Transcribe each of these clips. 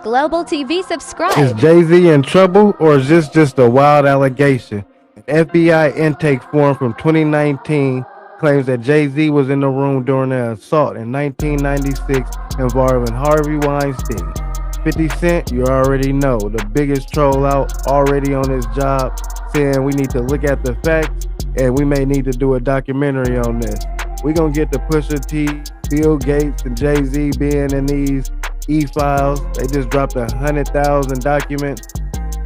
Global TV Is subscribe. Jay-Z in trouble, or is this just a wild allegation? An FBI intake form from 2019 claims that Jay-Z was in the room during an assault in 1996 involving Harvey Weinstein. 50 Cent, you already know, the biggest troll out, already on his job, saying we need to look at the facts and we may need to do a documentary on this. We're going to get to Pusha T, Bill Gates, and Jay-Z being in these E-Files. They just dropped 100,000 documents.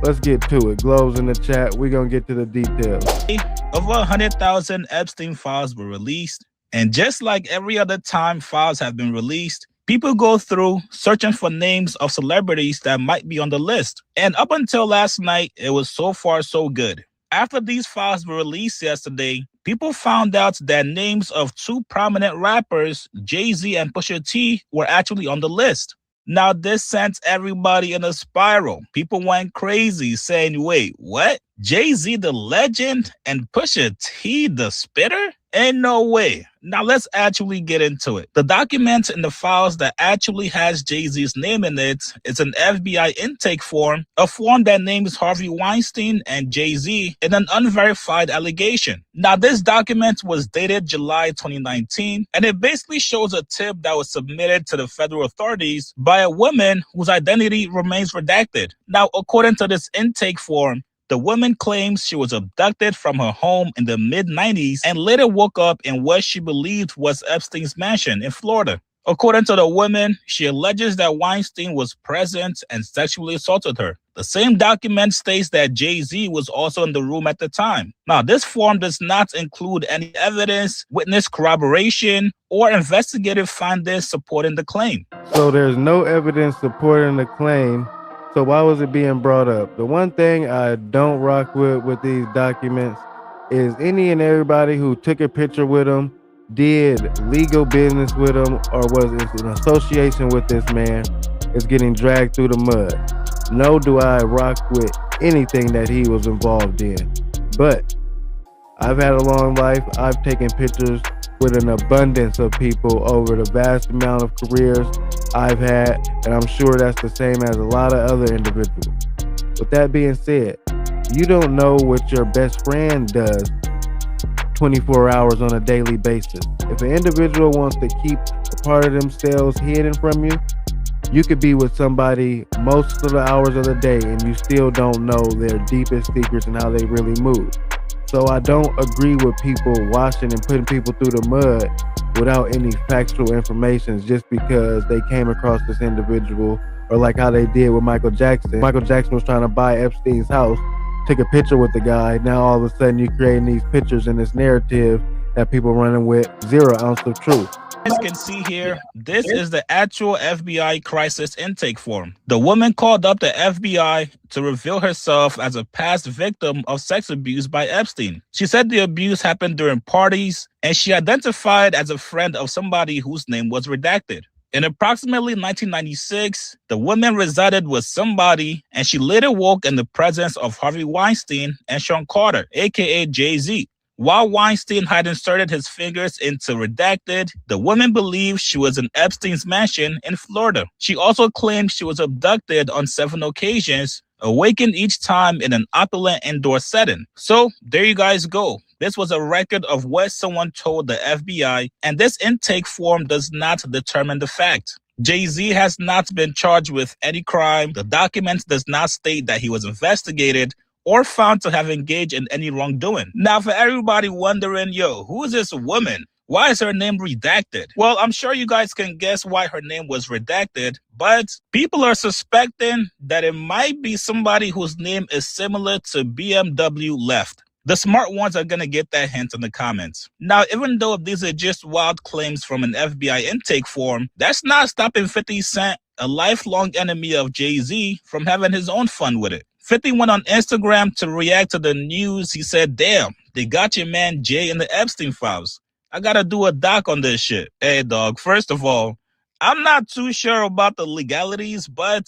Let's get to it. Globes in the chat. We're going to get to the details. Over 100,000 Epstein files were released. And just like every other time files have been released, people go through searching for names of celebrities that might be on the list. And up until last night, it was so far so good. After these files were released yesterday, people found out that names of two prominent rappers, Jay-Z and Pusha T, were actually on the list. Now, this sent everybody in a spiral. People went crazy saying, wait, what? Jay-Z the legend and Pusha T the spitter? Ain't no way. Now, let's actually get into it. The document in the files that actually has Jay-Z's name in it is an FBI intake form, a form that names Harvey Weinstein and Jay-Z in an unverified allegation. Now, this document was dated July 2019, and it basically shows a tip that was submitted to the federal authorities by a woman whose identity remains redacted. Now, according to this intake form, the woman claims she was abducted from her home in the mid-90s and later woke up in what she believed was Epstein's mansion in Florida. According to the woman, she alleges that Weinstein was present and sexually assaulted her. The same document states that Jay-Z was also in the room at the time. Now, this form does not include any evidence, witness corroboration, or investigative findings supporting the claim. So there's no evidence supporting the claim. So why was it being brought up? The one thing I don't rock with these documents is any and everybody who took a picture with him, did legal business with him, or was in association with this man is getting dragged through the mud. No, do I rock with anything that he was involved in. But I've had a long life. I've taken pictures with an abundance of people over the vast amount of careers I've had, and I'm sure that's the same as a lot of other individuals. With that being said, you don't know what your best friend does 24 hours on a daily basis. If an individual wants to keep a part of themselves hidden from you, you could be with somebody most of the hours of the day and you still don't know their deepest secrets and how they really move. So I don't agree with people washing and putting people through the mud without any factual information just because they came across this individual, or like how they did with Michael Jackson. Michael Jackson was trying to buy Epstein's house, took a picture with the guy. Now all of a sudden you're creating these pictures in this narrative that people running with 0 ounce of truth. As you can see here, this is the actual FBI crisis intake form. The woman called up the FBI to reveal herself as a past victim of sex abuse by Epstein. She said the abuse happened during parties, and she identified as a friend of somebody whose name was redacted. In approximately 1996, the woman resided with somebody, and she later woke in the presence of Harvey Weinstein and Sean Carter, aka Jay-Z. While Weinstein had inserted his fingers into redacted, the woman believed she was in Epstein's mansion in Florida. She also claimed she was abducted on 7 occasions, awakened each time in an opulent indoor setting. So there you guys go. This was a record of what someone told the FBI, and this intake form does not determine the fact. Jay-Z has not been charged with any crime. The document does not state that he was investigated or found to have engaged in any wrongdoing. Now, for everybody wondering, yo, who is this woman? Why is her name redacted? Well, I'm sure you guys can guess why her name was redacted, but people are suspecting that it might be somebody whose name is similar to BMW Left. The smart ones are going to get that hint in the comments. Now, even though these are just wild claims from an FBI intake form, that's not stopping 50 Cent, a lifelong enemy of Jay-Z, from having his own fun with it. 50 went on Instagram to react to the news. He said, damn, they got your man Jay in the Epstein Files. I gotta do a doc on this shit. Hey, dog, first of all, I'm not too sure about the legalities, but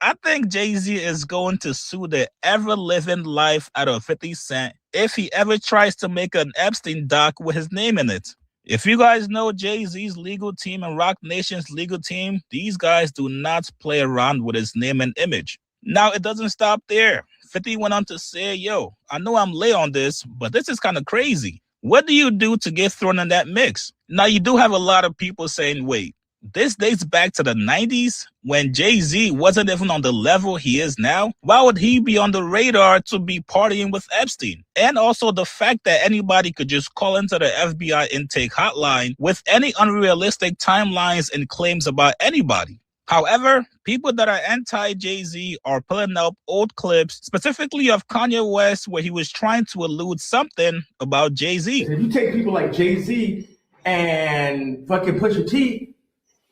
I think Jay-Z is going to sue the ever-living life out of 50 Cent if he ever tries to make an Epstein doc with his name in it. If you guys know Jay-Z's legal team and Roc Nation's legal team, these guys do not play around with his name and image. Now, it doesn't stop there. 50 went on to say, yo, I know I'm late on this, but this is kind of crazy. What do you do to get thrown in that mix? Now, you do have a lot of people saying, wait, this dates back to the 90s when Jay-Z wasn't even on the level he is now. Why would he be on the radar to be partying with Epstein? And also the fact that anybody could just call into the FBI intake hotline with any unrealistic timelines and claims about anybody. However, people that are anti-Jay-Z are pulling up old clips, specifically of Kanye West, where he was trying to allude something about Jay-Z. If you take people like Jay-Z and fucking Pusha T,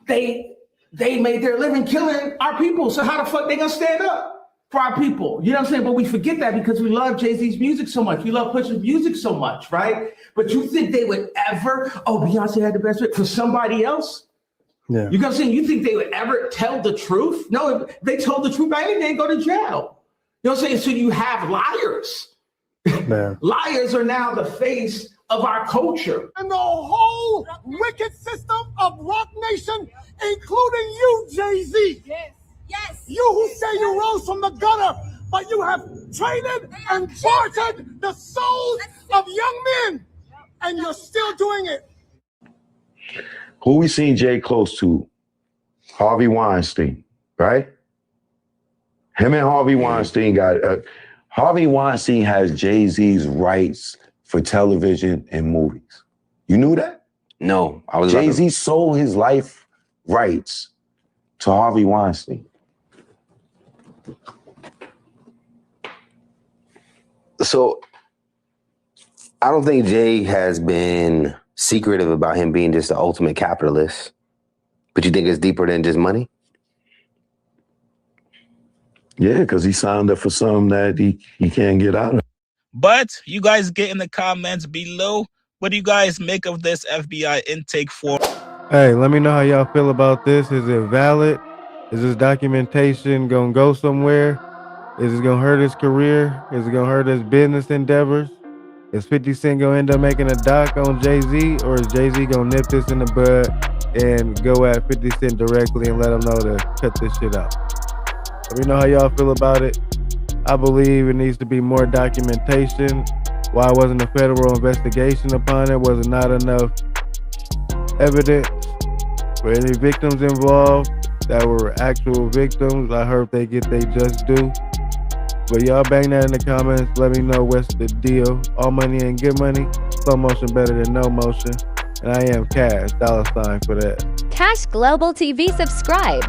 they made their living killing our people. So how the fuck they gonna stand up for our people? You know what I'm saying? But we forget that because we love Jay-Z's music so much. We love Pusha's music so much, right? But you think they would ever, Beyonce had the best fit for somebody else? Yeah. You know what I'm saying? You think they would ever tell the truth? No, if they told the truth, they'd go to jail. You know what I'm saying? So you have liars. Man. Liars are now the face of our culture. And the whole wicked system of Roc Nation, including you, Jay-Z. Yes. Yes. You who say you rose from the gutter, but you have traded and bartered the souls of young men, and you're still doing it. Who we seen Jay close to? Harvey Weinstein, right? Him and Harvey Weinstein got... Harvey Weinstein has Jay-Z's rights for television and movies. You knew that? No, I was Jay-Z sold his life rights to Harvey Weinstein. So I don't think Jay has been secretive about him being just the ultimate capitalist. But you think it's deeper than just money? Yeah, because he signed up for something that he can't get out of. But you guys get in the comments below. What do you guys make of this FBI intake form? Hey, let me know how y'all feel about this. Is it valid? Is this documentation gonna go somewhere? Is it gonna hurt his career? Is it gonna hurt his business endeavors? Is 50 Cent gonna end up making a doc on Jay-Z, or is Jay-Z gonna nip this in the bud and go at 50 Cent directly and let him know to cut this shit out? Let me know how y'all feel about it. I believe it needs to be more documentation. Why wasn't a federal investigation upon it? Was it not enough evidence for any victims involved that were actual victims? I hope they get their just due. But y'all bang that in the comments. Let me know what's the deal. All money ain't good money. Slow motion better than no motion. And I am Cash, $ for that. Cash Global TV subscribe.